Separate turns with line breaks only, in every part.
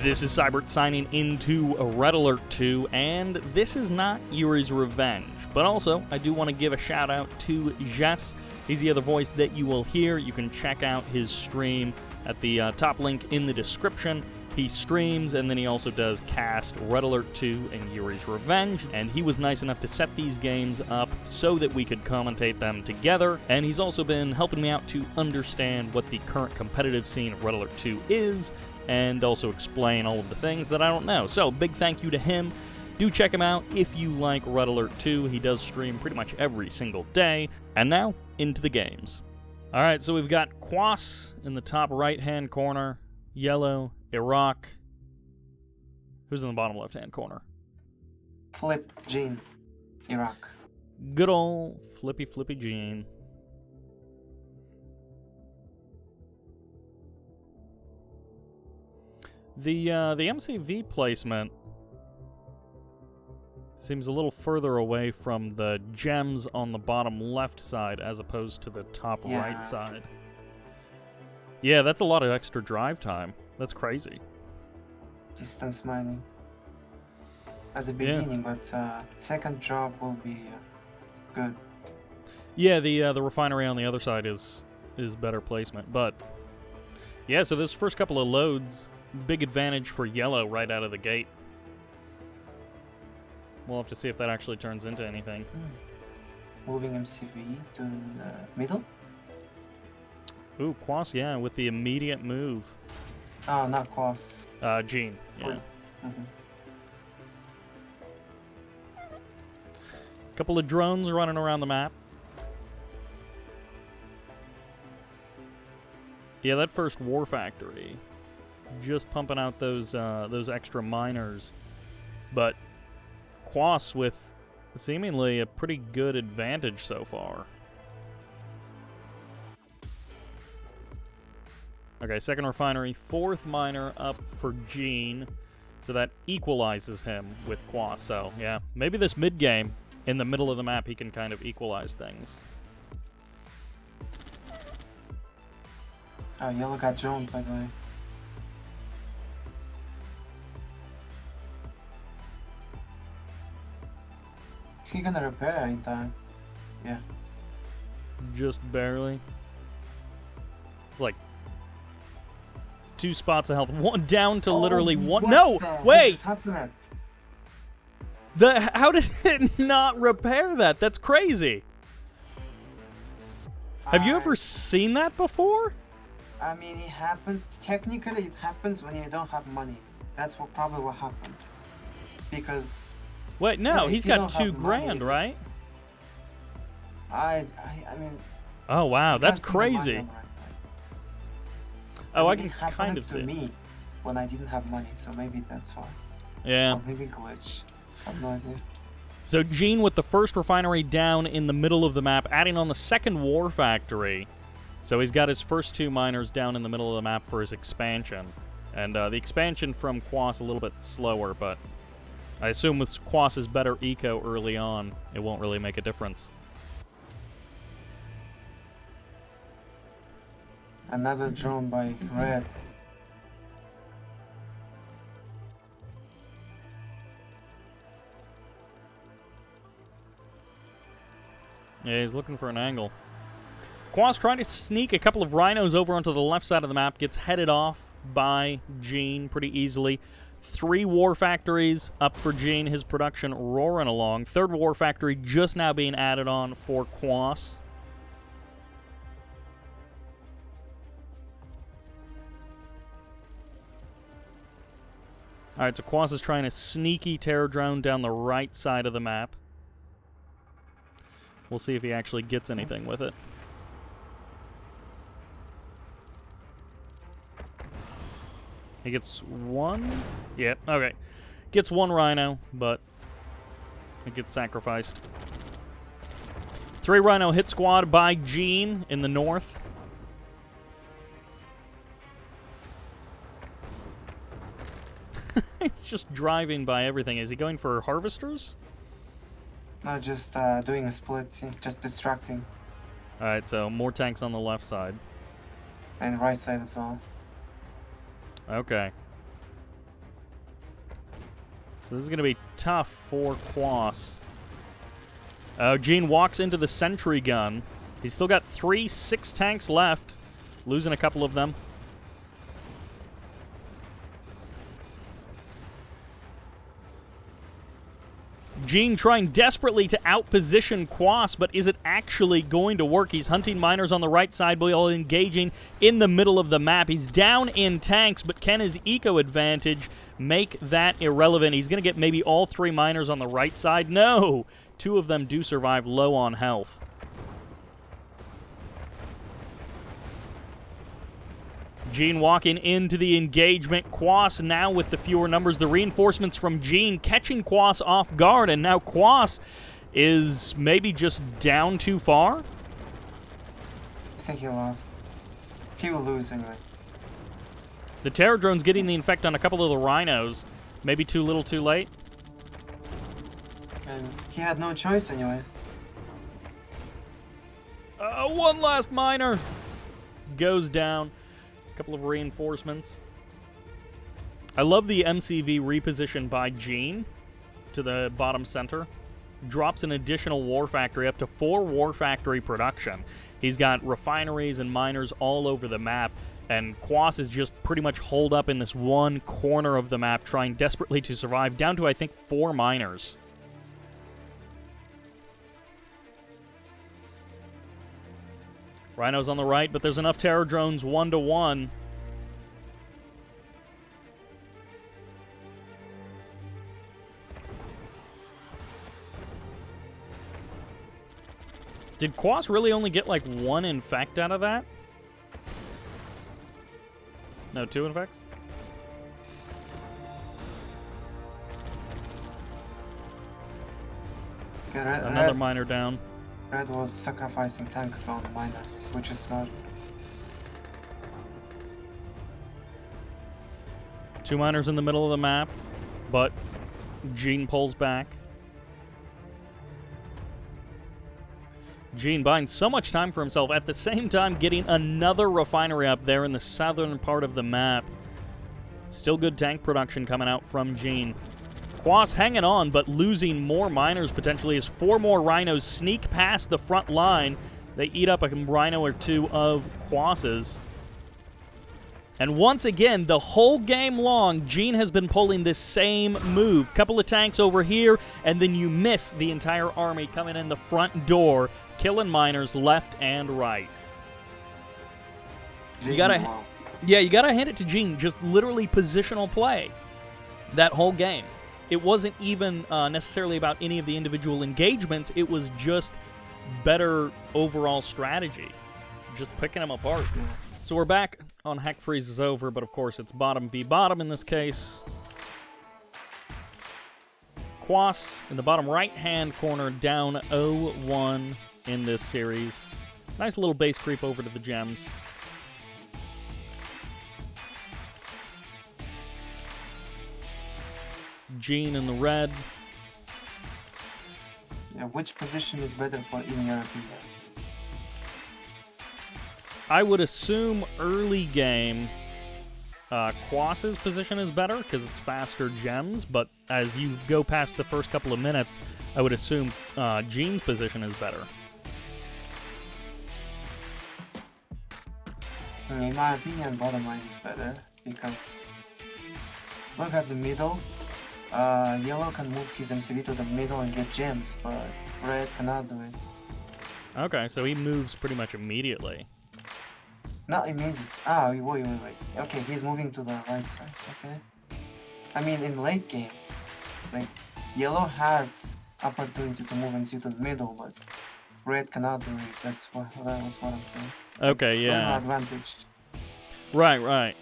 This is Sybert signing into Red Alert 2, and this is not Yuri's Revenge. But also, I do want to give a shout out to Zhas. He's the other voice that you will hear. You can check out his stream at the top link in the description. He streams, and then he also does cast Red Alert 2 and Yuri's Revenge, and he was nice enough to set these games up so that we could commentate them together, and he's also been helping me out to understand what the current competitive scene of Red Alert 2 is, and also explain all of the things that I don't know. So, big thank you to him. Do check him out if you like Red Alert 2. He does stream pretty much every single day. And now, into the games. Alright, so we've got Quas in the top right-hand corner, Yellow, Iraq. Who's in the bottom left-hand corner?
Flip, Jeen, Iraq.
Good old Flippy Jeen. The MCV placement seems a little further away from the gems on the bottom left side as opposed to the top right side. Yeah, that's a lot of extra drive time. That's crazy.
Distance mining at the beginning, but second job will be good.
Yeah, the refinery on the other side is better placement, but yeah. So this first couple of loads, big advantage for Yellow right out of the gate. We'll have to see if that actually turns into anything.
Moving MCV to the middle.
Ooh, Quas, yeah, with the immediate move.
Oh, not Quas.
Jeen, yeah. Couple of drones running around the map. Yeah, that first war factory, just pumping out those extra miners, but Quas with seemingly a pretty good advantage so far. Okay, second refinery, fourth miner up for Jeen, so that equalizes him with Quas. So yeah, maybe this mid game in the middle of the map he can kind of equalize things.
Oh, Yellow got droned, by the way. Is he gonna repair in time? Yeah.
Just barely. It's like 2 spots of health. One down to literally one. No! Wait! How did it not repair that? That's crazy. Have you ever seen that before?
I mean, it happens. Technically, it happens when you don't have money. That's probably what happened. Because...
Wait, no, he's got $2 grand, right?
I mean...
Oh, wow, that's crazy.
Oh,
I can kind of see
it. Me when I didn't have money, so maybe that's why.
Yeah.
Or maybe glitch. I have no idea.
So Jeen with the first refinery down in the middle of the map, adding on the second war factory. So he's got his first 2 miners down in the middle of the map for his expansion. And the expansion from Quas a little bit slower, but I assume with Quas's better eco early on, it won't really make a difference.
Another drone by Red.
Yeah, he's looking for an angle. Quas trying to sneak a couple of rhinos over onto the left side of the map, gets headed off by Jeen pretty easily. 3 war factories up for Jeen, his production roaring along. 3rd war factory just now being added on for Quas. Alright, so Quas is trying a sneaky terror drone down the right side of the map. We'll see if he actually gets anything with it. He gets 1? Yep, okay. Gets 1 rhino, but it gets sacrificed. 3 rhino hit squad by Jeen in the north. He's just driving by everything. Is he going for harvesters?
No, just doing a split, see? Just distracting.
Alright, so more tanks on the left side.
And right side as well.
Okay. So this is going to be tough for Quas. Jeen walks into the sentry gun. He's still got 6 tanks left, losing a couple of them. Jeen trying desperately to outposition Quas, but is it actually going to work? He's hunting miners on the right side while engaging in the middle of the map. He's down in tanks, but can his eco advantage make that irrelevant? He's going to get maybe all 3 miners on the right side. No! 2 of them do survive low on health. Jeen walking into the engagement. Quas now with the fewer numbers. The reinforcements from Jeen catching Quas off guard, and now Quas is maybe just down too far.
I think he lost. He will lose anyway.
The Terror Drone's getting the infect on a couple of the rhinos. Maybe too little too late.
And he had no choice anyway.
One last miner goes down. Couple of reinforcements. I love the MCV reposition by Jeen to the bottom center. Drops an additional war factory, up to 4 war factory production. He's got refineries and miners all over the map, and Quas is just pretty much holed up in this one corner of the map, trying desperately to survive, down to, I think, 4 miners. Rhinos on the right, but there's enough Terror Drones 1-to-1. Did Quas really only get like 1 infect out of that? No, 2 infects? Another miner down.
Red was sacrificing tanks on miners, which is smart.
2 miners in the middle of the map, but Jeen pulls back. Jeen buying so much time for himself, at the same time getting another refinery up there in the southern part of the map. Still good tank production coming out from Jeen. Quas hanging on, but losing more miners potentially as 4 more rhinos sneak past the front line. They eat up a rhino or 2 of Quas's. And once again, the whole game long, Jeen has been pulling this same move. Couple of tanks over here, and then you miss the entire army coming in the front door, killing miners left and right. You gotta hand it to Jeen. Just literally positional play that whole game. It wasn't even necessarily about any of the individual engagements. It was just better overall strategy. Just picking them apart. So we're back on Heck Freezes Over, but of course it's bottom v bottom in this case. Quas in the bottom right-hand corner, down 0-1 in this series. Nice little base creep over to the gems. Jeen in the red.
Yeah, which position is better for in your opinion?
I would assume early game Quas's position is better because it's faster gems, but as you go past the first couple of minutes, I would assume Jeen's position is better.
In my opinion, bottom line is better because look at the middle. Yellow can move his MCV to the middle and get gems, but red cannot do it.
Okay, so he moves pretty much immediately.
Not immediately. Ah, wait. Okay, he's moving to the right side. Okay. I mean, in late game, like yellow has opportunity to move MCV to the middle, but red cannot do it. That's what I'm saying.
Okay, yeah.
Advantage.
Right.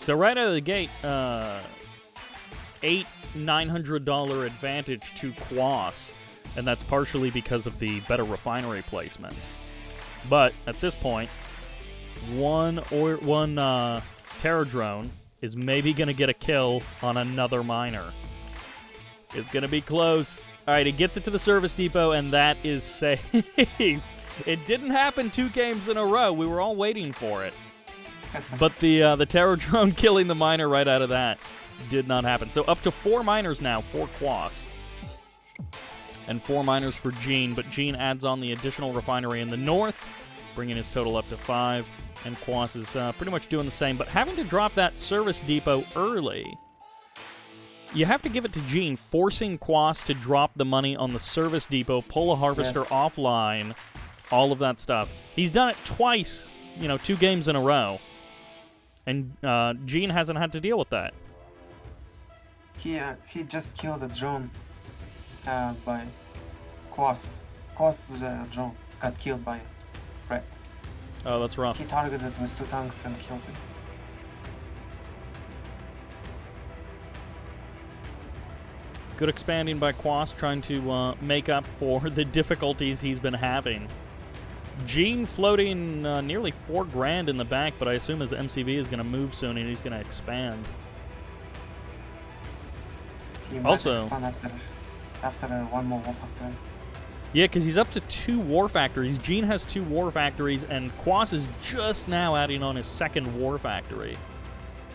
So right out of the gate, $900 advantage to Quas, and that's partially because of the better refinery placement. But at this point, one Terror Drone is maybe going to get a kill on another miner. It's going to be close. All right, it gets it to the service depot, and that is safe. It didn't happen 2 games in a row. We were all waiting for it. But the Terror Drone killing the miner right out of that. did not happen. So up to 4 miners now for Quas. And 4 miners for Jeen, but Jeen adds on the additional refinery in the north, bringing his total up to 5. And Quas is pretty much doing the same, but having to drop that service depot early. You have to give it to Jeen, forcing Quas to drop the money on the service depot, pull a harvester offline, all of that stuff. He's done it twice, 2 games in a row. And Jeen hasn't had to deal with that.
He just killed a drone by Quas. Quas' drone got killed by Red.
Oh, that's rough.
He targeted it with 2 tanks and killed him.
Good expanding by Quas, trying to make up for the difficulties he's been having. Jeen floating nearly $4,000 in the bank, but I assume his MCV is going to move soon and he's going to expand.
He might expand after one more war factory.
Yeah, because he's up to 2 war factories. Jeen has 2 war factories, and Quas is just now adding on his 2nd war factory.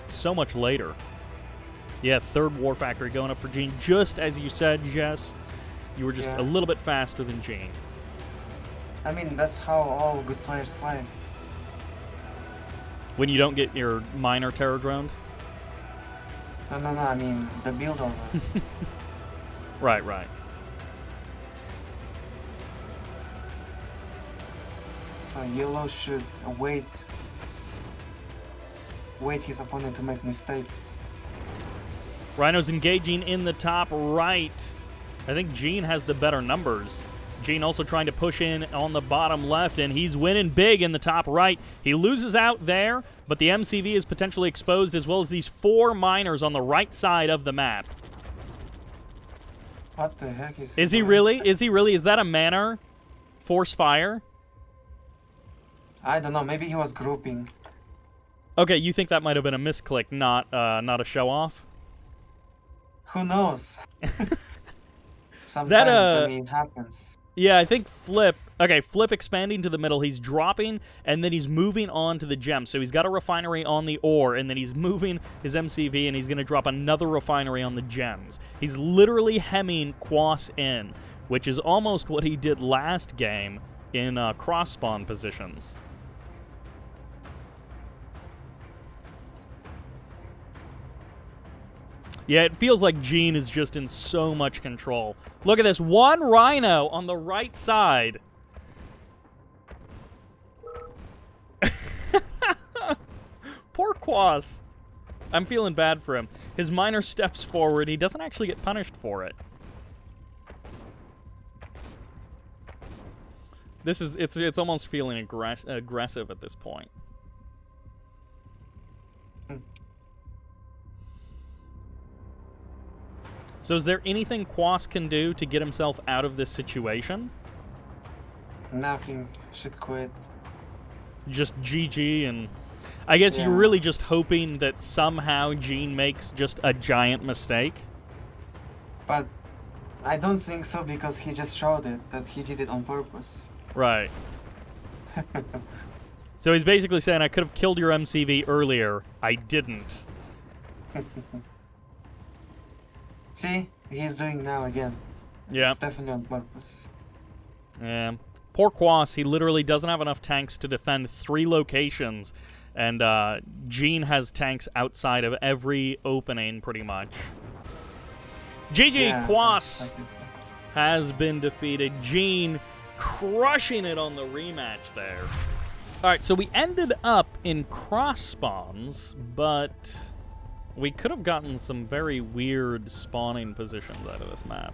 So much later. Yeah, 3rd war factory going up for Jeen. Just as you said, Jess, you were just a little bit faster than Jeen.
I mean, that's how all good players play.
When you don't get your miner terror droned?
No, I mean, the build on it.
Right.
So Yellow should wait his opponent to make mistake.
Rhino's engaging in the top right. I think Jeen has the better numbers. Jeen also trying to push in on the bottom left, and he's winning big in the top right. He loses out there, but the MCV is potentially exposed, as well as these 4 miners on the right side of the map.
What the heck is
he really? Is he really? Is that a manner? Force fire?
I don't know. Maybe he was grouping.
Okay, you think that might have been a misclick, not a show-off?
Who knows? Sometimes, I mean, it happens.
Yeah, I think Flip expanding to the middle, he's dropping, and then he's moving on to the gem. So he's got a refinery on the ore, and then he's moving his MCV, and he's going to drop another refinery on the gems. He's literally hemming Quas in, which is almost what he did last game in cross-spawn positions. Yeah, it feels like Jeen is just in so much control. Look at this. 1 Rhino on the right side. Poor Quas. I'm feeling bad for him. His miner steps forward. He doesn't actually get punished for it. It's almost feeling aggressive at this point. So is there anything Quas can do to get himself out of this situation?
Nothing. Should quit.
Just GG, and I guess you're really just hoping that somehow Jeen makes just a giant mistake?
But I don't think so, because he just showed it, that he did it on purpose.
Right. So he's basically saying, I could have killed your MCV earlier. I didn't.
See? He's doing now again.
Yeah.
It's definitely on purpose.
Yeah. Poor Quas, he literally doesn't have enough tanks to defend 3 locations. And Jeen has tanks outside of every opening, pretty much. GG, Quas has been defeated. Jeen crushing it on the rematch there. Alright, so we ended up in cross spawns, but we could have gotten some very weird spawning positions out of this map.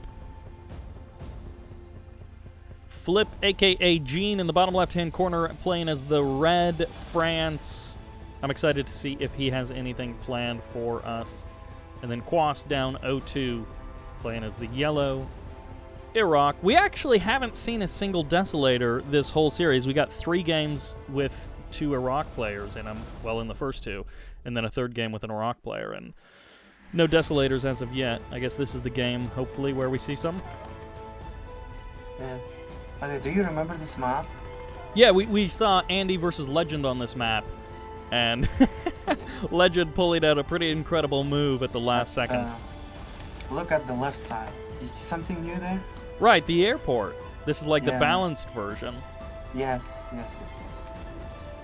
Flip, a.k.a. Jeen, in the bottom left-hand corner, playing as the Red France. I'm excited to see if he has anything planned for us. And then Quas down 0-2, playing as the Yellow Iraq. We actually haven't seen a single Desolator this whole series. We got 3 games with 2 Iraq players in them, well, in the first 2. And then a 3rd game with an Iraq player, and no Desolators as of yet. I guess this is the game, hopefully, where we see some.
Yeah. But do you remember this map?
Yeah, we saw Andy versus Legend on this map. And Legend pulling out a pretty incredible move at the last second.
Look at the left side. You see something new there?
Right, the airport. This is like the
Yeah.
balanced version.
Yes.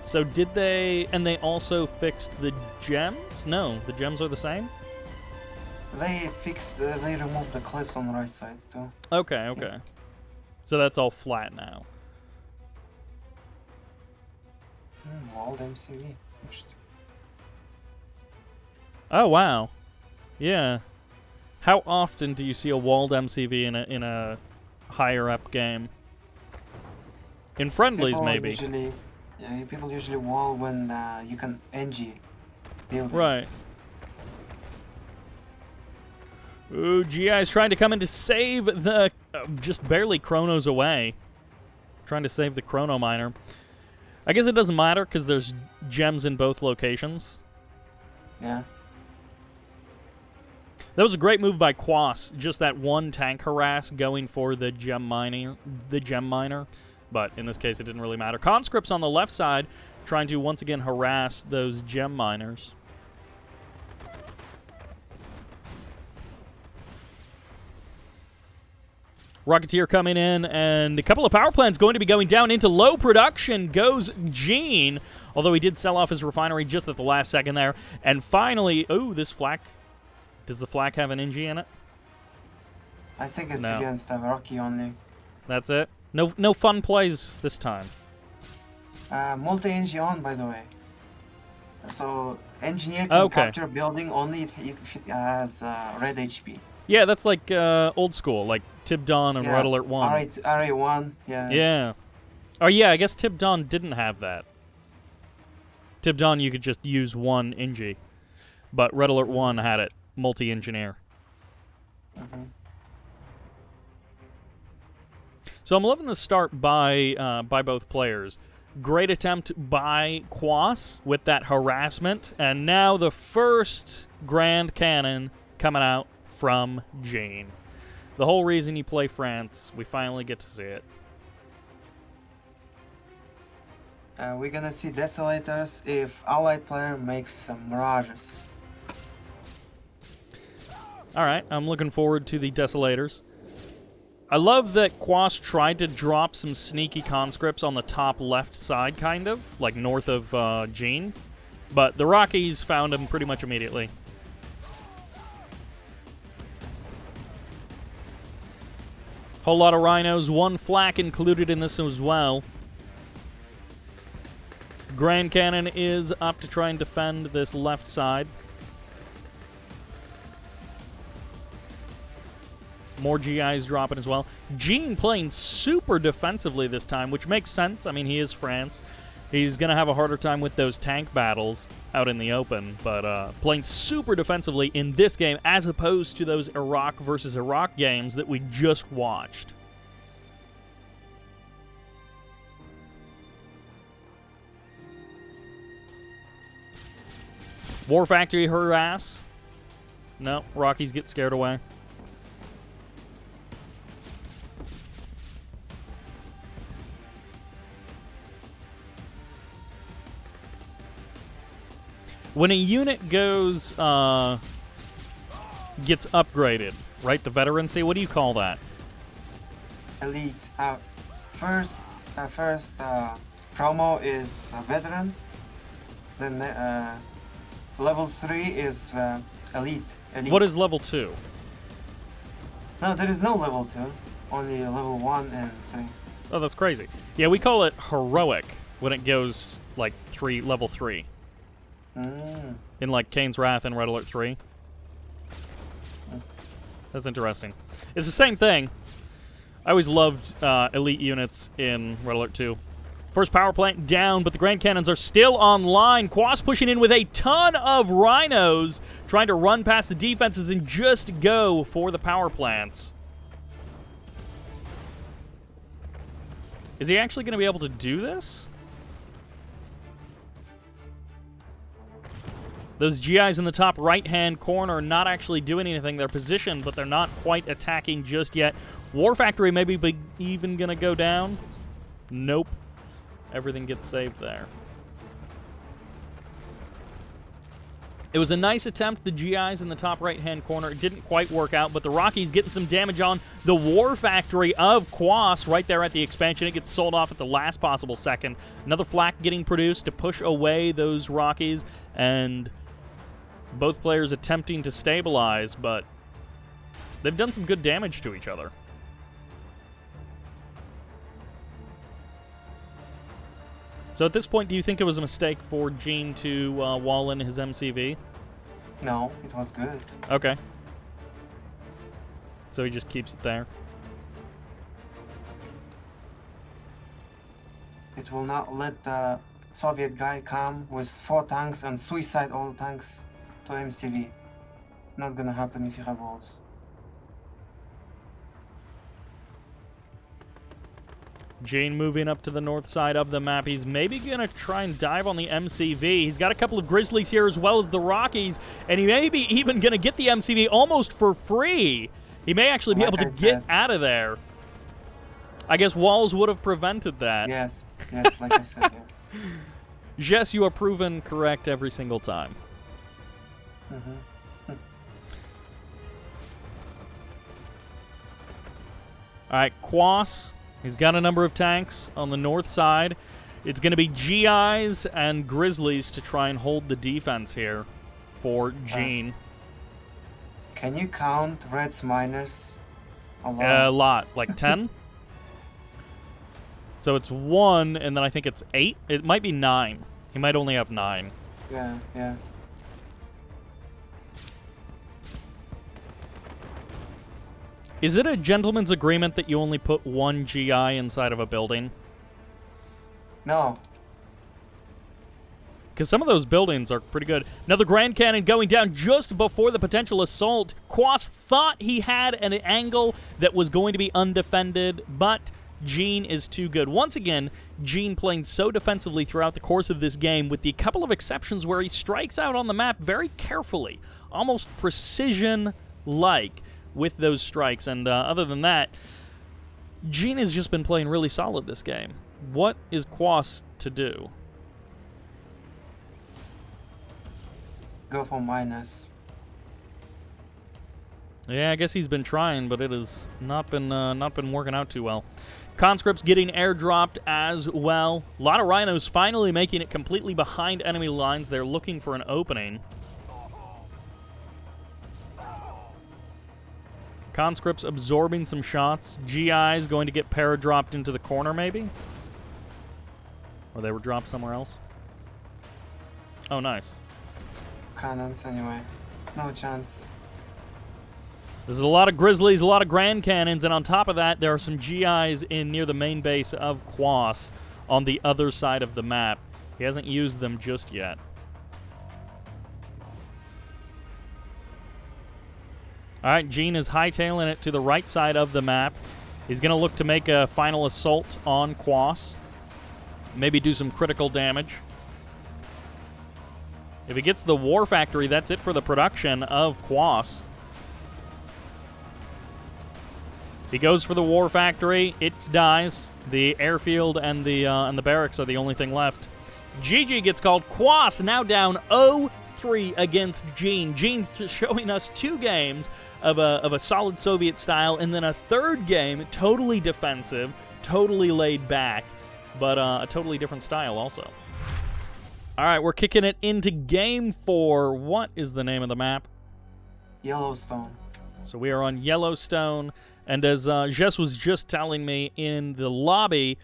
So did they... And they also fixed the gems? No, the gems are the same?
They removed the cliffs on the right side too.
Okay. So that's all flat now.
Walled MCV. Interesting.
Oh, wow. Yeah. How often do you see a walled MCV in a higher up game? In friendlies,
People
maybe.
People usually wall when you can NG buildings.
Right. Ooh, GI's trying to come in to save the... just barely chronos away. Trying to save the chrono miner. I guess it doesn't matter because there's gems in both locations.
Yeah.
That was a great move by Quas. Just that one tank harass going for the gem miner. But in this case, it didn't really matter. Conscripts on the left side trying to once again harass those gem miners. Rocketeer coming in, and a couple of power plants going to be going down into low production goes Jeen, although he did sell off his refinery just at the last second there. And finally, ooh, this flak. Does the flak have an NG in it?
I think it's
No.
against Rocky only.
That's it? No fun plays this time.
Multi-NG on, by the way. So, engineer can capture a building only if it has red HP.
Yeah, that's like old school, like Tib Dawn and Red Alert 1.
RA1, yeah.
Yeah. Oh, yeah, I guess Tib Dawn didn't have that. Tib Dawn, you could just use one NG. But Red Alert 1 had it, multi-engineer. So I'm loving the start by both players. Great attempt by Quas with that harassment. And now the first Grand Cannon coming out from Jeen. The whole reason you play France, we finally get to see it.
We're gonna see Desolators if Allied player makes some Mirages.
Alright, I'm looking forward to the Desolators. I love that Quas tried to drop some sneaky conscripts on the top left side, kind of, like north of Jeen. But the Rockies found him pretty much immediately. Whole lot of rhinos, one flak included in this as well. Grand Cannon is up to try and defend this left side. More GIs dropping as well. Jeen playing super defensively this time, which makes sense. I mean, he is France. He's going to have a harder time with those tank battles out in the open, but playing super defensively in this game as opposed to those Iraq versus Iraq games that we just watched. War Factory harass. No, Rockies get scared away. When a unit goes, gets upgraded, right? The veterancy, what do you call that?
Elite. First promo is veteran. Then level 3 is elite.
What is level 2?
No, there is no level 2. Only level 1 and 3.
Oh, that's crazy. Yeah, we call it heroic when it goes like level 3. In like Kane's Wrath and Red Alert 3. That's interesting. It's the same thing. I always loved elite units in Red Alert 2. First power plant down, but the Grand Cannons are still online. Quas pushing in with a ton of rhinos, trying to run past the defenses and just go for the power plants. Is he actually going to be able to do this? Those GIs in the top right-hand corner are not actually doing anything. They're positioned, but they're not quite attacking just yet. War Factory maybe even going to go down. Nope. Everything gets saved there. It was a nice attempt, the GIs in the top right-hand corner. It didn't quite work out, but the Rockies getting some damage on the War Factory of Quas right there at the expansion. It gets sold off at the last possible second. Another flak getting produced to push away those Rockies, and both players attempting to stabilize, but they've done some good damage to each other. So at this point, do you think it was a mistake for Jeen to wall in his MCV?
No, it was good.
Okay. So he just keeps it there.
It will not let the Soviet guy come with 4 tanks and suicide all tanks to MCV. Not gonna happen if you have walls.
Jeen moving up to the north side of the map. He's maybe going to try and dive on the MCV. He's got a couple of Grizzlies here as well as the Rockies, and he may be even going to get the MCV almost for free. He may actually be able to get out of there. I guess walls would have prevented that.
Yes, like I said, yeah.
Jess, you are proven correct every single time.
Mm-hmm.
All right, Quas. He's got a number of tanks on the north side. It's going to be GIs and Grizzlies to try and hold the defense here for Jeen.
Can you count Red's miners?
A lot. Like 10? So it's 1, and then I think it's 8. It might be 9. He might only have 9.
Yeah.
Is it a gentleman's agreement that you only put 1 GI inside of a building?
No.
Because some of those buildings are pretty good. Another Grand Cannon going down just before the potential assault. Quas thought he had an angle that was going to be undefended, but Jeen is too good. Once again, Jeen playing so defensively throughout the course of this game, with the couple of exceptions where he strikes out on the map very carefully, almost precision-like with those strikes. And other than that, Jeen has just been playing really solid this game. What is Quas to do?
Go for minus.
Yeah, I guess he's been trying, but it has not been working out too well. Conscripts getting airdropped as well. A lot of Rhinos finally making it completely behind enemy lines. They're looking for an opening. Conscripts absorbing some shots. GI's going to get paradropped into the corner, maybe? Or they were dropped somewhere else? Oh, nice.
Cannons anyway. No chance.
There's a lot of Grizzlies, a lot of Grand Cannons, and on top of that, there are some GIs in near the main base of Quas on the other side of the map. He hasn't used them just yet. All right, Jeen is hightailing it to the right side of the map. He's going to look to make a final assault on Quas. Maybe do some critical damage. If he gets the War Factory, that's it for the production of Quas. He goes for the War Factory. It dies. The airfield and the barracks are the only thing left. GG gets called. Quas now down 0-3 against Jeen. Jeen showing us 2 games of a solid Soviet style, and then a third game totally defensive, totally laid back, but a totally different style also. All right, we're kicking it into Game 4. What is the name of the map?
Yellowstone.
So we are on Yellowstone, and as Jess was just telling me in the lobby,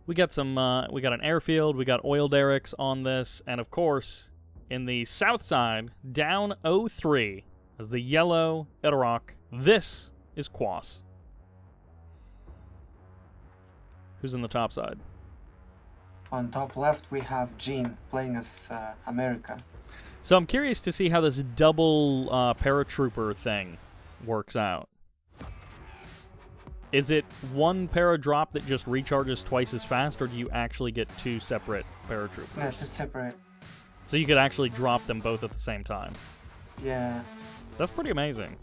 we got an airfield, we got oil derricks on this, and of course, in the south side, down 0-3 as the yellow Iraq. This is Quas. Who's in the top side?
On top left, we have Jeen playing as America.
So I'm curious to see how this double paratrooper thing works out. Is it one paradrop that just recharges twice as fast, or do you actually get 2 separate paratroopers?
Yeah, 2 separate.
So you could actually drop them both at the same time.
Yeah.
That's pretty amazing.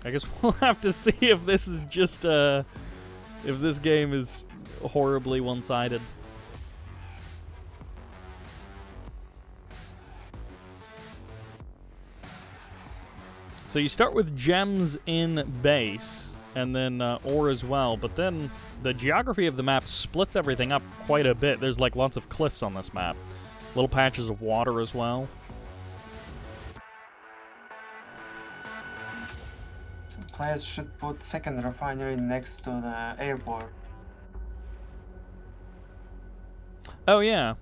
I guess we'll have to see if this is just if this game is horribly one-sided. So you start with gems in base, and then ore as well, but then the geography of the map splits everything up quite a bit. There's like lots of cliffs on this map. Little patches of water as well.
So players should put second refinery next to the airport.
Oh yeah.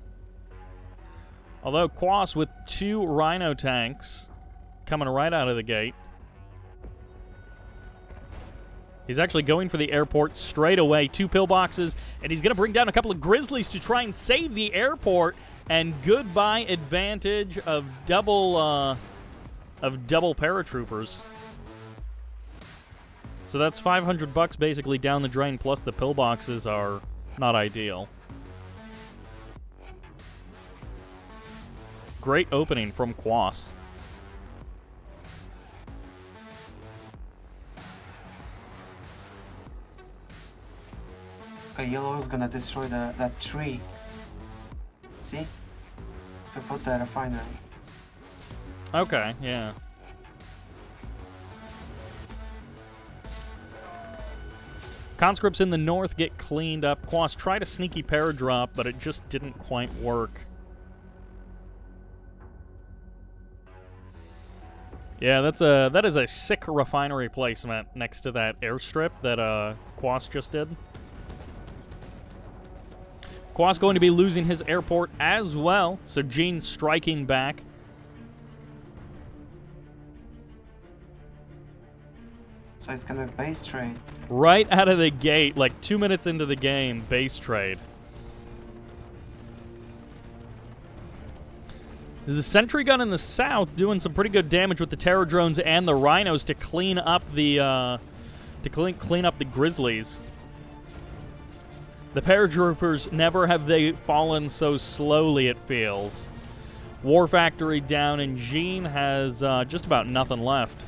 Although Quas with 2 Rhino tanks coming right out of the gate. He's actually going for the airport straight away. 2 pillboxes, and he's going to bring down a couple of Grizzlies to try and save the airport. And goodbye advantage of double paratroopers. So that's $500 basically down the drain. Plus the pillboxes are not ideal. Great opening from Quas.
Okay, Yellow is gonna destroy that tree. See? To put the refinery.
Okay, yeah. Conscripts in the north get cleaned up. Quas tried a sneaky paradrop, but it just didn't quite work. Yeah, that is a sick refinery placement next to that airstrip that Quas just did. Quas going to be losing his airport as well, so Jeen striking back.
So it's gonna be base trade.
Right out of the gate, like 2 minutes into the game, base trade. The sentry gun in the south doing some pretty good damage with the terror drones and the rhinos to clean up the clean up the grizzlies. The paratroopers, never have they fallen so slowly, it feels. War Factory down, and Jeen has just about nothing left.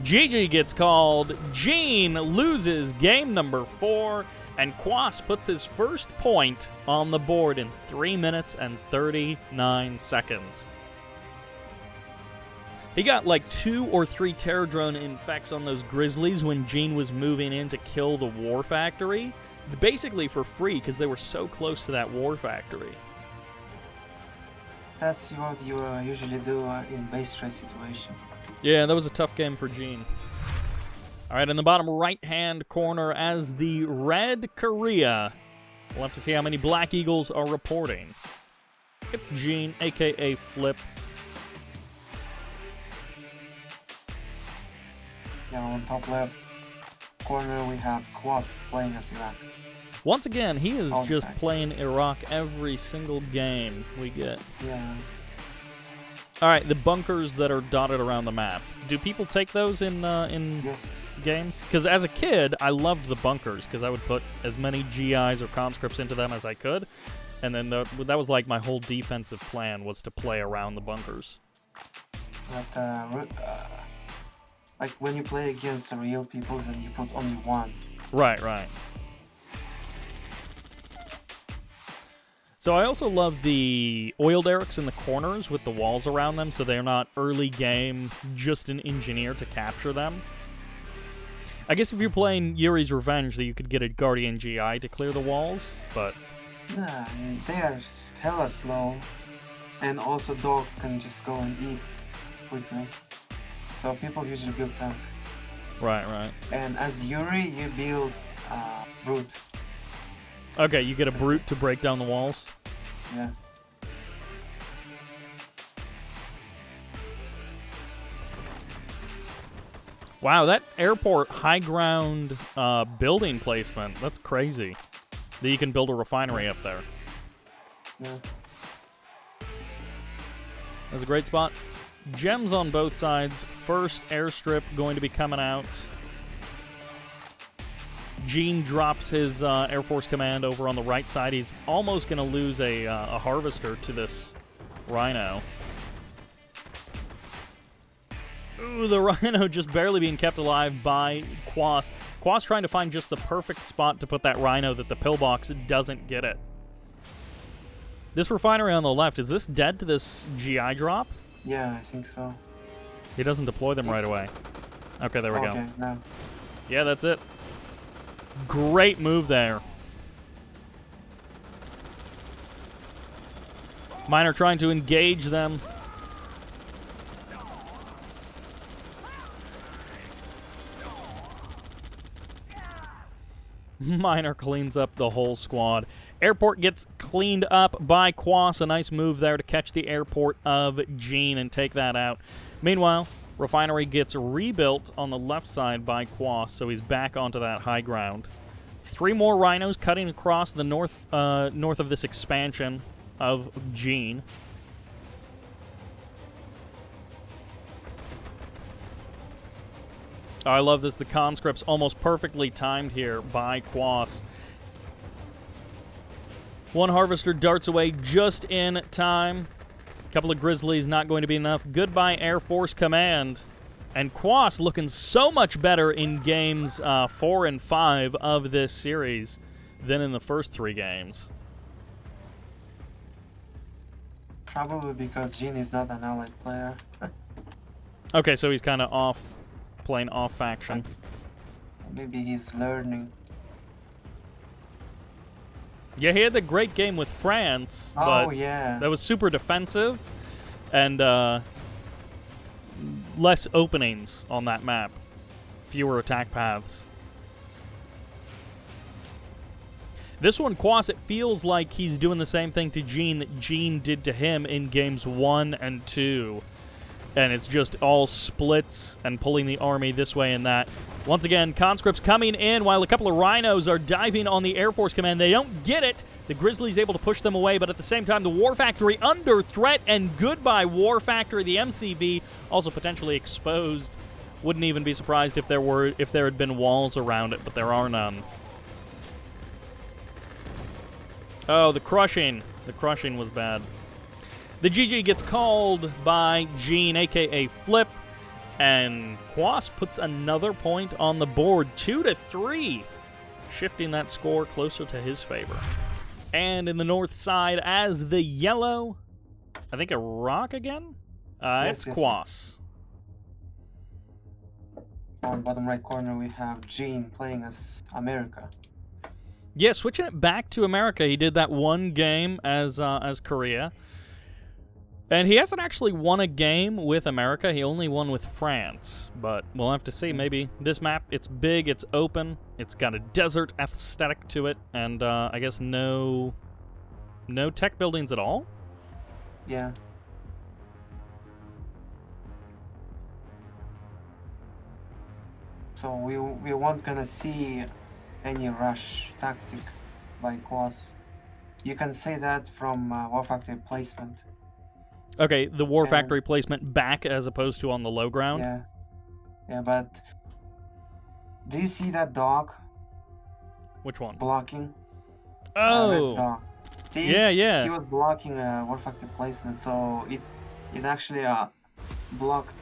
GG gets called. Jeen loses game number 4, and Quas puts his first point on the board in 3 minutes and 39 seconds. He got like 2 or 3 terror drone infects on those grizzlies when Jeen was moving in to kill the War Factory. Basically for free, because they were so close to that War Factory.
That's what you usually do in base trade situation.
Yeah, that was a tough game for Jeen. Alright, in the bottom right-hand corner as the Red Korea. We'll have to see how many Black Eagles are reporting. It's Jeen, a.k.a. Flip.
Yeah, on top left corner we have Quas playing as Iraq.
Once again, he is
All the
just
time.
playing Iraq every single game we get.
Yeah.
Alright, the bunkers that are dotted around the map. Do people take those in
Yes.
games? Because as a kid, I loved the bunkers, because I would put as many GIs or conscripts into them as I could. And then that was like my whole defensive plan, was to play around the bunkers.
But like when you play against real people, then you put only one.
Right, right. So I also love the oil derricks in the corners with the walls around them, so they're not early game, just an engineer to capture them. I guess if you're playing Yuri's Revenge, that you could get a Guardian GI to clear the walls, but...
Nah, I mean, they are hella slow. And also dog can just go and eat quickly. So people usually build tank.
Right, right.
And as Yuri, you build brute.
Okay, you get a brute to break down the walls.
Yeah.
Wow, that airport high ground building placement, that's crazy. That you can build a refinery up there.
Yeah.
That's a great spot. Gems on both sides. First airstrip going to be coming out. Jeen drops his Air Force Command over on the right side. He's almost going to lose a harvester to this Rhino. Ooh, the Rhino just barely being kept alive by Quas. Quas trying to find just the perfect spot to put that Rhino that the pillbox doesn't get it. This refinery on the left, is this dead to this GI drop?
Yeah, I think so.
He doesn't deploy them right away. Okay, there we go.
Okay, now.
Yeah, that's it. Great move there. Miner trying to engage them. Miner cleans up the whole squad. Airport gets cleaned up by Quas. A nice move there to catch the airport of Jeen and take that out. Meanwhile, Refinery gets rebuilt on the left side by Quas, so he's back onto that high ground. 3 more rhinos cutting across the north of this expansion of Jeen. Oh, I love this. The conscript's almost perfectly timed here by Quas. 1 harvester darts away just in time. A couple of grizzlies not going to be enough. Goodbye, Air Force Command. And Quas looking so much better in games 4 and 5 of this series than in the first 3 games.
Probably because Jeen is not an allied player.
Okay, so he's kind of off, playing off faction.
Maybe he's learning.
Yeah, he had the great game with France, but
yeah.
that was super defensive and less openings on that map. Fewer attack paths. This one, Quas, it feels like he's doing the same thing to Jeen that Jeen did to him in games 1 and 2. And it's just all splits and pulling the army this way and that. Once again, conscripts coming in while a couple of rhinos are diving on the Air Force Command. They don't get it. The Grizzlies able to push them away, but at the same time, the War Factory under threat, and goodbye, War Factory. The MCV also potentially exposed. Wouldn't even be surprised if there had been walls around it, but there are none. Oh, the crushing. The crushing was bad. The GG gets called by Jeen, a.k.a. Flip, and Quas puts another point on the board, 2-3, shifting that score closer to his favor. And in the north side, as the yellow, I think a rock again? It's Quas.
On bottom right corner, we have Jeen playing as America.
Yeah, switching it back to America. He did that one game as Korea. And he hasn't actually won a game with America. He only won with France. But we'll have to see. Maybe this map, it's big, it's open, it's got a desert aesthetic to it, and I guess no tech buildings at all?
Yeah. So we weren't gonna see any rush tactic by Quas. You can say that from War Factory placement.
Okay, the War Factory placement back as opposed to on the low ground?
Yeah. Yeah, but do you see that dog?
Which one?
Blocking.
Oh!
Red's dog. See?
Yeah.
He was blocking War Factory placement, so it actually blocked,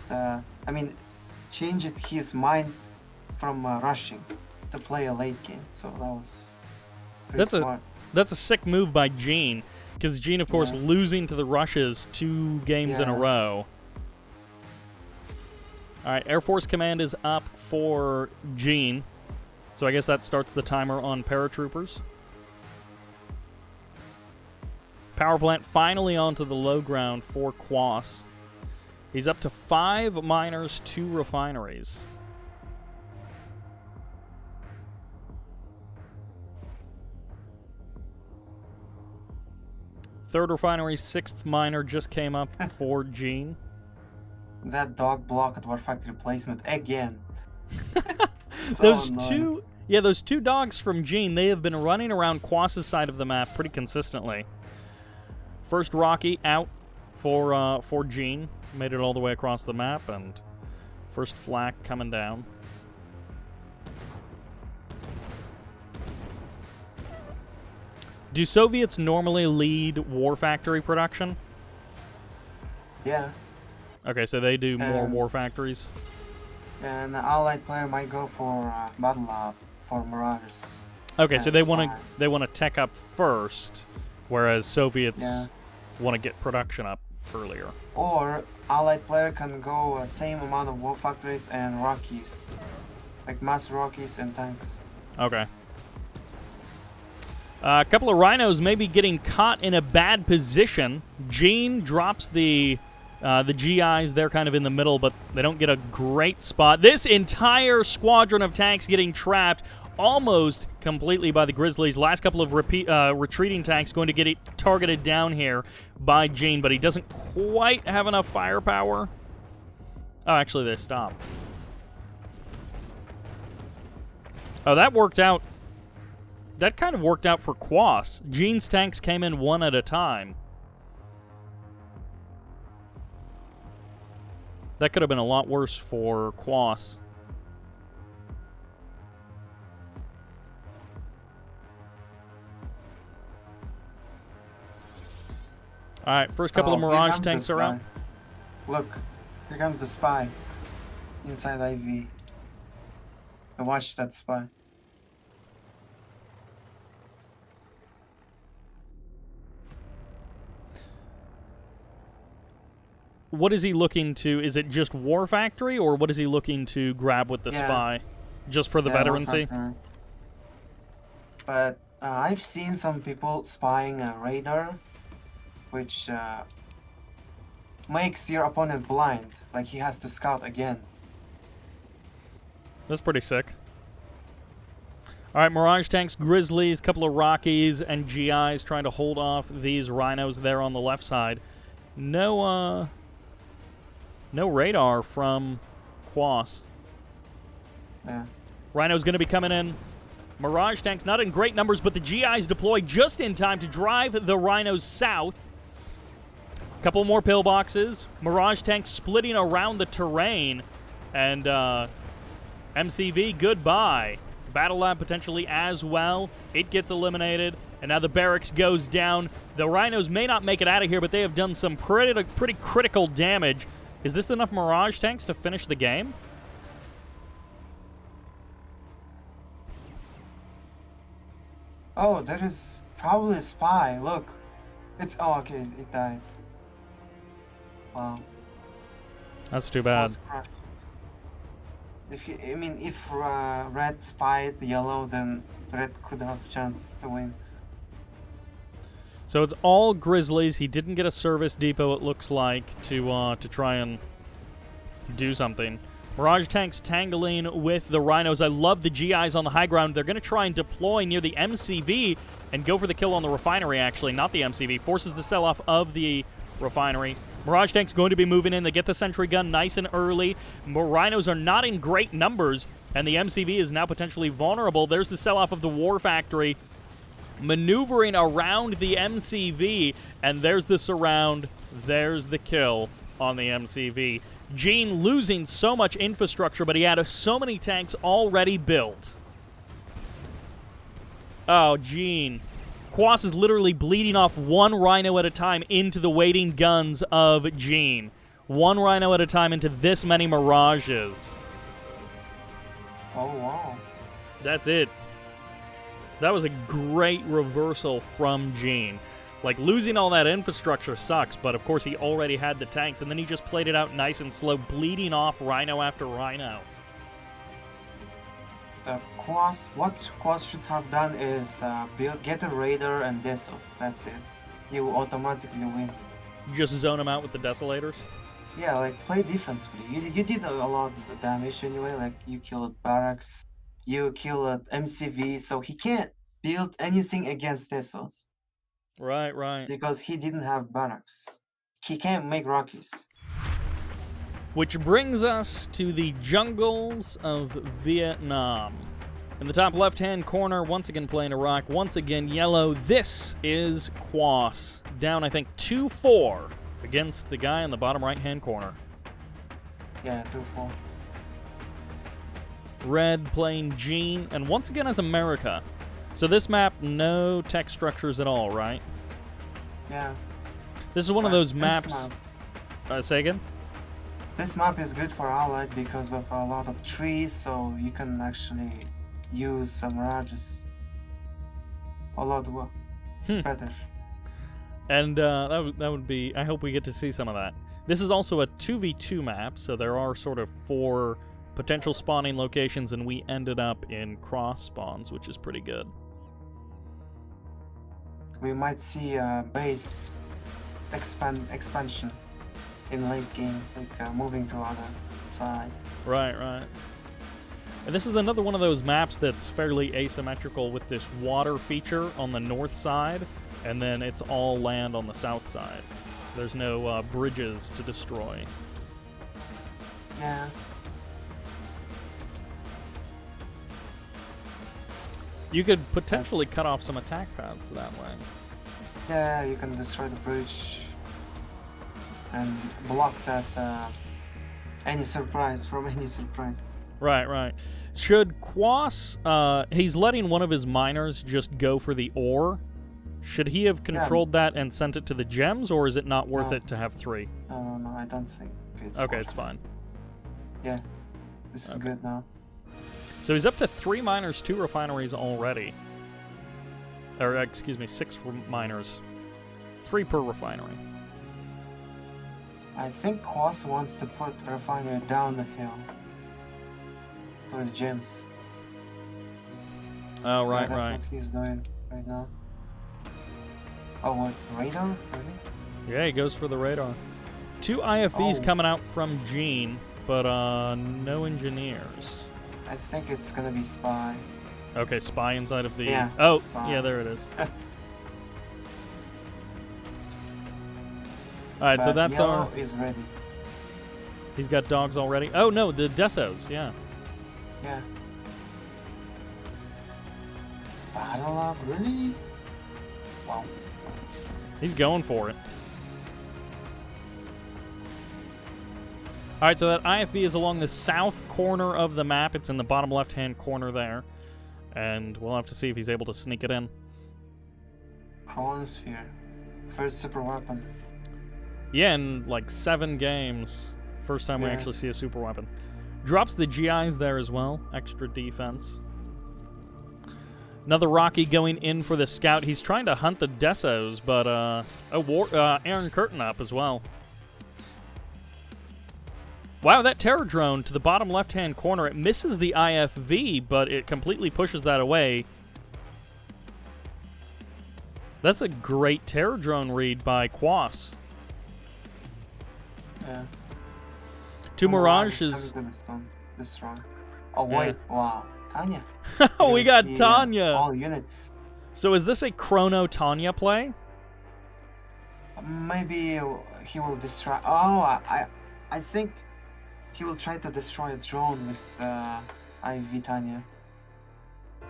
changed his mind from rushing to play a late game, so that was pretty smart.
That's a sick move by Jeen. Because Jeen, of course, losing to the rushes 2 games in a row. All right, Air Force Command is up for Jeen. So I guess that starts the timer on paratroopers. Power plant finally onto the low ground for Quas. He's up to 5 miners, 2 refineries. Third refinery, 6th miner just came up for Jeen.
That dog blocked War Factory placement again.
Those two dogs from Jeen, they have been running around Quas's side of the map pretty consistently. First Rocky out for Jeen, made it all the way across the map, and first flak coming down. Do Soviets normally lead War Factory production?
Yeah.
Okay, so they do more War Factories.
And the allied player might go for Battle Lab for Marauders.
Okay, so they want to tech up first, whereas Soviets want to get production up. earlier.
Or allied player can go same amount of war factories and Rockies. Like mass Rockies and tanks.
Okay. A couple of rhinos maybe getting caught in a bad position. Jeen drops the GIs. They're kind of in the middle, but they don't get a great spot. This entire squadron of tanks getting trapped almost completely by the Grizzlies. Last couple of retreating tanks going to get it targeted down here by Jeen, but he doesn't quite have enough firepower. Oh, actually, they stopped. Oh, that worked out. That kind of worked out for Quas. Jeen's tanks came in one at a time. That could have been a lot worse for Quas. All right, first couple of Mirage tanks are out.
Look, here comes the spy inside IV. I watched that spy.
What is he looking to? Is it just War Factory, or what is he looking to grab with the spy? Just for the veterancy?
But I've seen some people spying a radar, which makes your opponent blind. Like he has to scout again.
That's pretty sick. All right, Mirage tanks, Grizzlies, couple of Rockies, and GIs trying to hold off these rhinos there on the left side. No radar from Quas.
Yeah.
Rhino's going to be coming in. Mirage tanks not in great numbers, but the GIs deploy just in time to drive the rhinos south. Couple more pillboxes. Mirage tanks splitting around the terrain. And MCV, goodbye. Battle Lab potentially as well. It gets eliminated. And now the barracks goes down. The rhinos may not make it out of here, but they have done some pretty critical damage. Is this enough Mirage tanks to finish the game?
Oh, there is probably a spy. Look. It's... Oh, okay. It died. Wow.
That's too bad.
If red spied yellow, then red could have a chance to win.
So it's all Grizzlies. He didn't get a service depot, it looks like, to try and do something. Mirage tanks tangling with the rhinos. I love the GIs on the high ground. They're going to try and deploy near the MCV and go for the kill on the refinery, actually, not the MCV. Forces the sell-off of the refinery. Mirage tanks going to be moving in. They get the sentry gun nice and early. Rhinos are not in great numbers, and the MCV is now potentially vulnerable. There's the sell-off of the War Factory. Maneuvering around the MCV, and there's the surround. There's the kill on the MCV. Jeen losing so much infrastructure, but he had so many tanks already built. Oh, Jeen. Quas is literally bleeding off one rhino at a time into the waiting guns of Jeen. One rhino at a time into this many Mirages.
Oh, wow.
That's it. That was a great reversal from Jeen. Like, losing all that infrastructure sucks, but of course he already had the tanks, and then he just played it out nice and slow, bleeding off rhino after rhino.
What Quas should have done is get a radar and Desos. That's it. You automatically win.
Just zone him out with the Desolators?
Yeah, like, play defensively. You did a lot of damage anyway, like, you killed barracks, you killed MCV, so he can't build anything against Desos.
Right.
Because he didn't have barracks. He can't make Rockies.
Which brings us to the jungles of Vietnam. In the top left-hand corner, once again playing Iraq, once again yellow. This is Quas, down, I think, 2-4 against the guy in the bottom right-hand corner.
Yeah, 2-4.
Red playing Jeen, and once again as America. So this map, no tech structures at all, right?
Yeah.
This is one of those maps... say again?
This map is good for Allied because of a lot of trees, so you can actually use some Mirages a lot better.
And that would be... I hope we get to see some of that. This is also a 2v2 map, so there are sort of 4 potential spawning locations, and we ended up in cross spawns, which is pretty good.
We might see a base expansion in late game, like moving to other side.
Right, right. And this is another one of those maps that's fairly asymmetrical with this water feature on the north side, and then it's all land on the south side. There's no bridges to destroy.
Yeah.
You could potentially cut off some attack paths that way.
Yeah, you can destroy the bridge and block that any surprise from any surprise.
Right, right. Should Quas, he's letting one of his miners just go for the ore. Should he have controlled that and sent it to the gems, or is it not worth it to have 3?
No, I don't think it's
Okay,
worth.
it's fine.
Yeah, this is good now.
So he's up to 3 miners, 2 refineries already. Or, excuse me, 6 miners. 3 per refinery.
I think Quas wants to put a refinery down the hill. For the gems.
Oh, right,
yeah, that's
right.
what he's doing right now. Oh, what? Radar? Really?
Yeah, he goes for the radar. 2 IFVs coming out from Jeen, but no engineers.
I think it's gonna be spy.
Okay, spy inside of the...
Yeah.
Oh,
Spy.
yeah, there it is. Alright, so that's
Yellow
our...
is ready.
He's got dogs already. Oh, no, the Desos, yeah.
Yeah. Battle up, really? Wow.
He's going for it. Alright, so that IFV is along the south corner of the map. It's in the bottom left-hand corner there. And we'll have to see if he's able to sneak it in.
Chronosphere. First super weapon.
Yeah, in like 7 games. First time we actually see a super weapon. Drops the GIs there as well. Extra defense. Another Rocky going in for the scout. He's trying to hunt the Desos, but Iron Curtain up as well. Wow, that terror drone to the bottom left-hand corner. It misses the IFV, but it completely pushes that away. That's a great terror drone read by Quas.
Yeah.
2 Mirages.
This strong. Oh, wait. Wow. Tanya.
Oh, we got Tanya.
All units.
So is this a Chrono Tanya play?
Maybe he will destroy... Oh, I think he will try to destroy a drone with IV Tanya.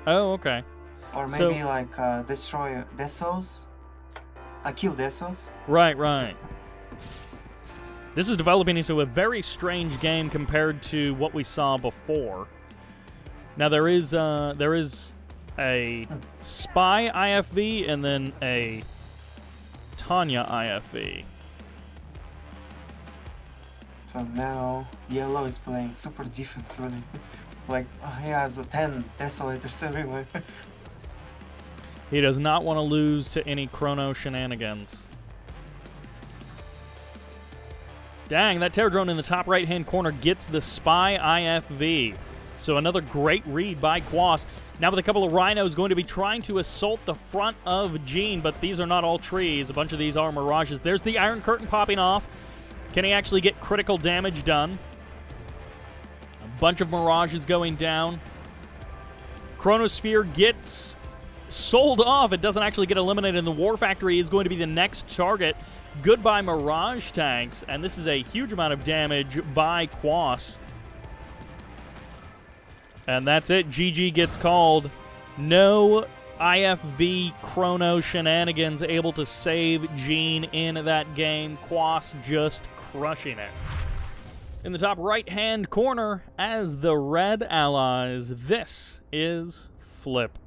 Oh, okay.
Or maybe destroy Desos. Kill Desos.
Right, right. This is developing into a very strange game compared to what we saw before. Now there is a Spy IFV and then a Tanya IFV.
So now Yellow is playing super defense really. Like he has 10 Desolators everywhere.
He does not want to lose to any Chrono shenanigans. Dang, that terror drone in the top right-hand corner gets the Spy IFV. So another great read by Quas. Now with a couple of rhinos going to be trying to assault the front of Jeen, but these are not all trees. A bunch of these are mirages. There's the Iron Curtain popping off. Can he actually get critical damage done? A bunch of mirages going down. Chronosphere gets sold off. It doesn't actually get eliminated, and the War Factory is going to be the next target. Goodbye Mirage tanks, and this is a huge amount of damage by Quas. And that's it. GG gets called. No IFV Chrono shenanigans able to save Jeen in that game. Quas just crushing it. In the top right-hand corner, as the red allies, this is Flip.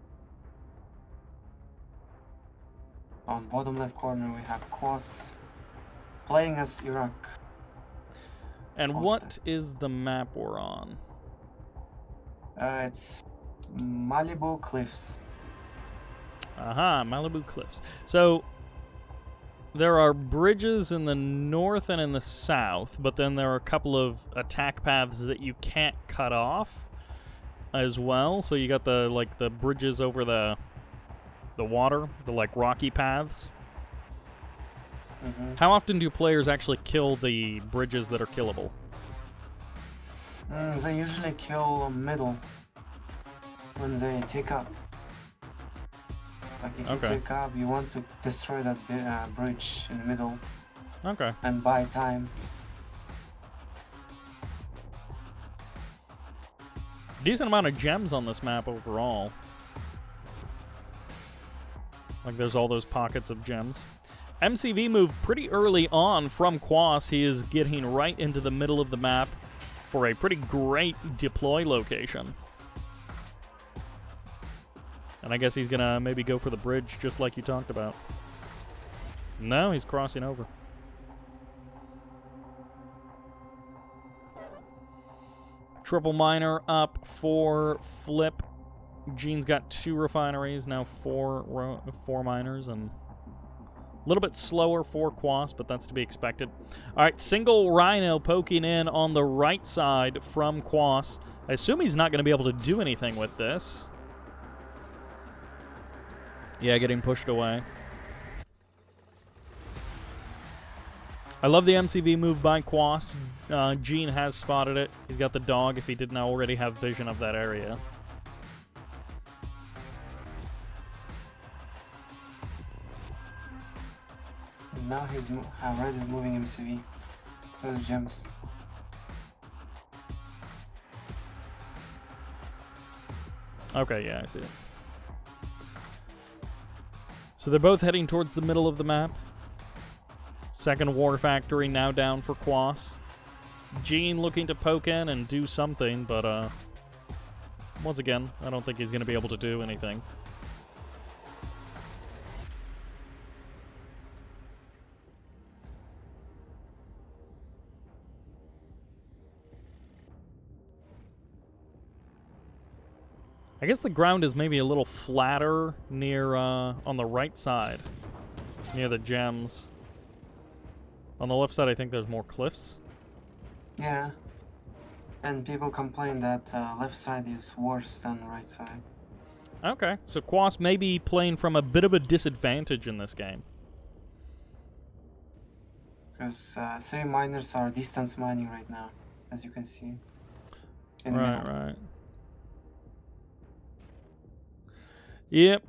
On bottom left corner we have Quas playing as Iraq.
And what is the map we're on?
It's Malibu Cliffs.
Aha, Malibu Cliffs. So, There are bridges in the north and in the south, but then there are a couple of attack paths that you can't cut off as well. So you got the bridges over the water, the like rocky paths.
Mm-hmm.
How often do players actually kill the bridges that are killable?
They usually kill middle when they take up. Like if you take up, you want to destroy that bridge in the middle.
Okay.
And buy time.
Decent amount of gems on this map overall. Like there's all those pockets of gems. MCV moved pretty early on from Quas. He is getting right into the middle of the map for a pretty great deploy location. And I guess he's going to maybe go for the bridge just like you talked about. No, he's crossing over. Triple miner up for Flip. Jeen's got 2 refineries, now 4 miners, and a little bit slower for Quas, but that's to be expected. All right, single Rhino poking in on the right side from Quas. I assume he's not going to be able to do anything with this. Yeah, getting pushed away. I love the MCV move by Quas. Jeen has spotted it. He's got the dog if he didn't already have vision of that area.
And now Red is moving MCV. Those gems.
Okay, yeah, I see it. So they're both heading towards the middle of the map. Second War Factory now down for Quas. Jeen looking to poke in and do something, but once again, I don't think he's going to be able to do anything. I guess the ground is maybe a little flatter near on the right side, near the gems. On the left side, I think there's more cliffs.
Yeah. And people complain that left side is worse than right side.
Okay, so Quas may be playing from a bit of a disadvantage in this game.
Because 3 miners are distance mining right now, as you can see. In the middle.
Right. Yep.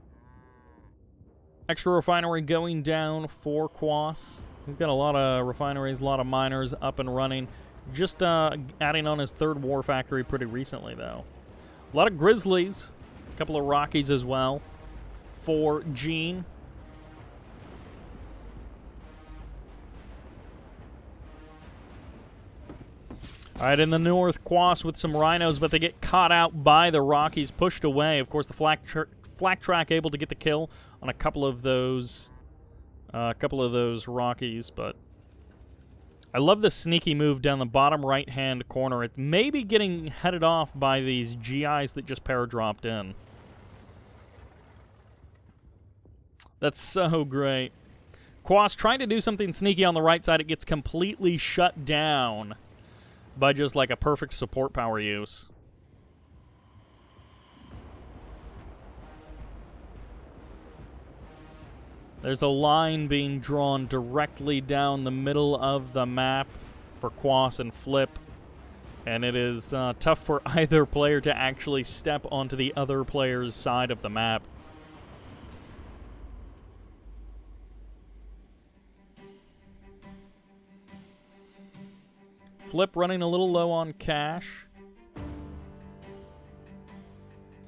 Extra refinery going down for Quas. He's got a lot of refineries, a lot of miners up and running. Just adding on his 3rd War Factory pretty recently, though. A lot of Grizzlies. A couple of Rockies as well for Jeen. All right, in the north, Quas with some Rhinos, but they get caught out by the Rockies, pushed away. Of course, the flak track able to get the kill on a couple of those Rockies, but I love the sneaky move down the bottom right-hand corner. It may be getting headed off by these GIs that just paradropped in. That's so great. Quas trying to do something sneaky on the right side. It gets completely shut down by just like a perfect support power use. There's a line being drawn directly down the middle of the map for Quas and Flip, and it is tough for either player to actually step onto the other player's side of the map. Flip running a little low on cash.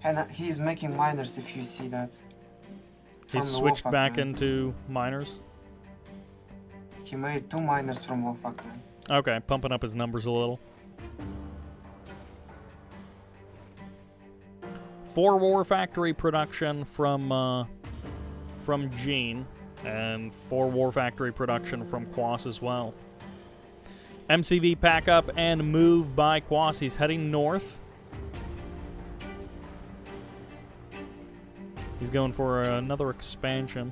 And he's making miners, if you see that.
He's switched back into miners.
He made 2 miners from War Factory.
Okay, pumping up his numbers a little. 4 War Factory production from Jeen, and 4 War Factory production from Quas as well. MCV pack up and move by Quas. He's heading north. He's going for another expansion.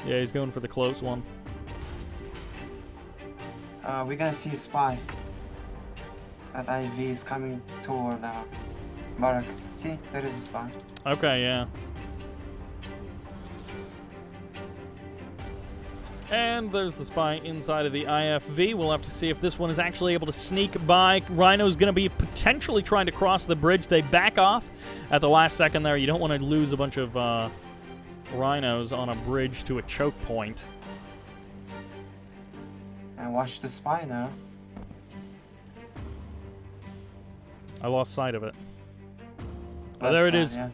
Yeah, he's going for the close one.
We're gonna see a spy. That IV is coming toward barracks. See, there is a spy.
Okay, yeah. And there's the spy inside of the IFV. We'll have to see if this one is actually able to sneak by. Rhino's going to be potentially trying to cross the bridge. They back off at the last second there. You don't want to lose a bunch of rhinos on a bridge to a choke point.
And watch the spy now.
I lost sight of it. Oh,
Left
there it
side,
is.
yeah.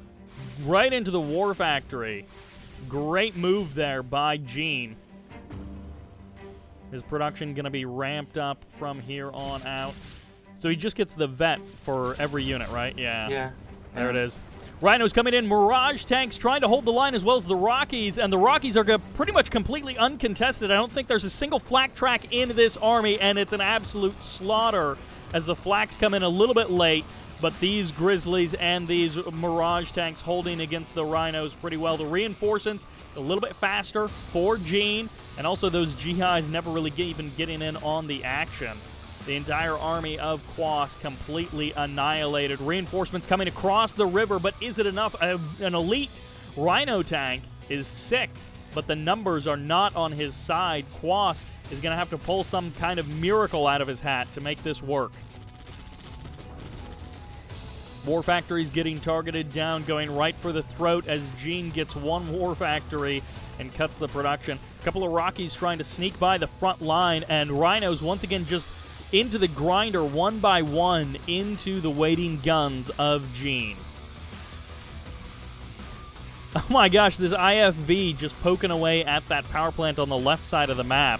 Right into the war factory. Great move there by Jeen. His production going to be ramped up from here on out. So he just gets the vet for every unit, right? Yeah.
Yeah.
There it is. Rhinos coming in. Mirage tanks trying to hold the line as well as the Rockies. And the Rockies are pretty much completely uncontested. I don't think there's a single flak track in this army. And it's an absolute slaughter as the flaks come in a little bit late. But these Grizzlies and these Mirage tanks holding against the Rhinos pretty well. The reinforcements a little bit faster for Jeen. And also those GIs never really even getting in on the action. The entire army of Quas completely annihilated. Reinforcements coming across the river, but is it enough? An elite Rhino tank is sick, but the numbers are not on his side. Quas is going to have to pull some kind of miracle out of his hat to make this work. War factories getting targeted down, going right for the throat as Jeen gets one war factory and cuts the production. A couple of Rockies trying to sneak by the front line, and Rhinos once again just into the grinder one by one into the waiting guns of Jeen. Oh my gosh, this IFV just poking away at that power plant on the left side of the map,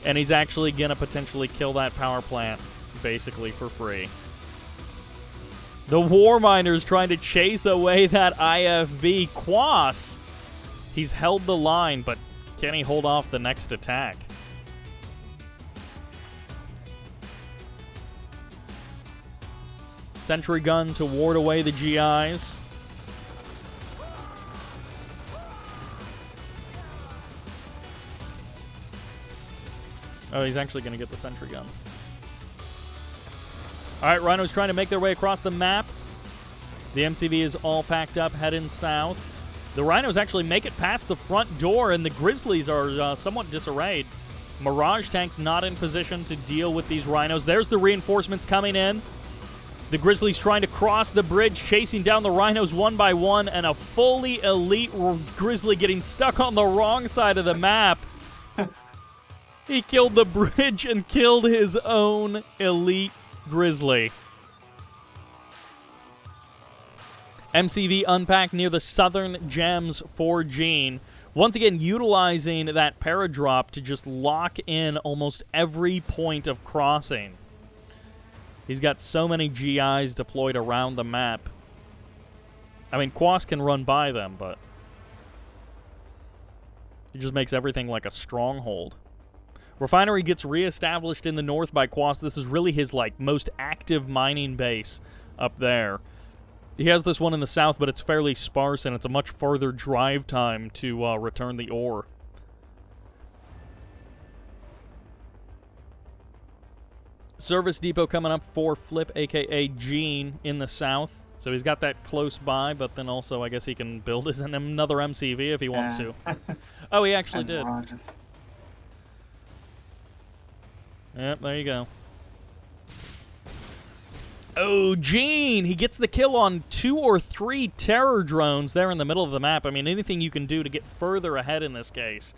and he's actually going to potentially kill that power plant basically for free. The War Miners trying to chase away that IFV. Quas, he's held the line, but can he hold off the next attack? Sentry gun to ward away the GIs. Oh, he's actually going to get the sentry gun. All right, Rhinos trying to make their way across the map. The MCV is all packed up, heading south. The Rhinos actually make it past the front door, and the Grizzlies are somewhat disarrayed. Mirage tanks not in position to deal with these Rhinos. There's the reinforcements coming in. The Grizzlies trying to cross the bridge, chasing down the Rhinos one by one, and a fully elite Grizzly getting stuck on the wrong side of the map. He killed the bridge and killed his own elite Grizzly. MCV unpacked near the southern gems for Jeen. Once again, utilizing that paradrop to just lock in almost every point of crossing. He's got so many GIs deployed around the map. I mean, Quas can run by them, but he just makes everything like a stronghold. Refinery gets reestablished in the north by Quas. This is really his most active mining base up there. He has this one in the south, but it's fairly sparse, and it's a much further drive time to return the ore. Service depot coming up for Flip, a.k.a. Jeen, in the south. So he's got that close by, but then also I guess he can build another MCV if he wants to. Oh, he actually did. Yep, there you go. Oh, Jeen! He gets the kill on 2 or 3 terror drones there in the middle of the map. I mean, anything you can do to get further ahead in this case.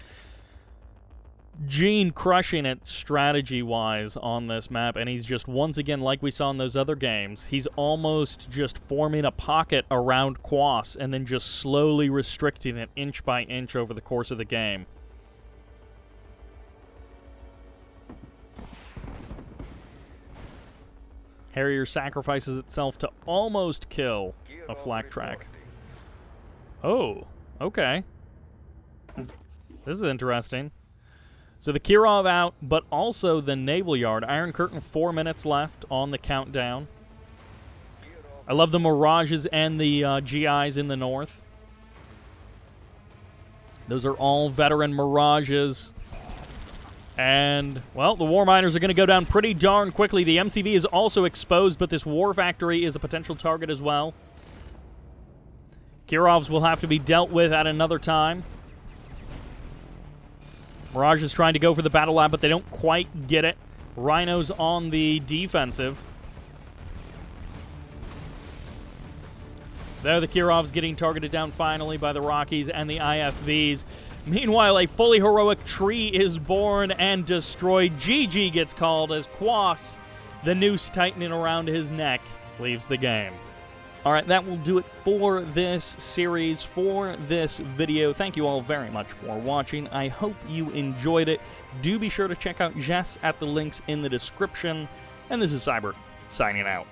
Jeen crushing it strategy-wise on this map, and he's just, once again, like we saw in those other games, he's almost just forming a pocket around Quas and then just slowly restricting it inch by inch over the course of the game. Harrier sacrifices itself to almost kill a flak track. Oh, okay. This is interesting. So the Kirov out, but also the Naval Yard. Iron Curtain, 4 minutes left on the countdown. I love the Mirages and the GIs in the north. Those are all veteran Mirages. And, well, the War Miners are going to go down pretty darn quickly. The MCV is also exposed, but this War Factory is a potential target as well. Kirovs will have to be dealt with at another time. Mirage is trying to go for the Battle Lab, but they don't quite get it. Rhinos on the defensive. There, the Kirovs getting targeted down finally by the Rockies and the IFVs. Meanwhile, a fully heroic tree is born and destroyed. GG gets called as Quas, the noose tightening around his neck, leaves the game. All right, that will do it for this series, for this video. Thank you all very much for watching. I hope you enjoyed it. Do be sure to check out Jess at the links in the description. And this is Sybert, signing out.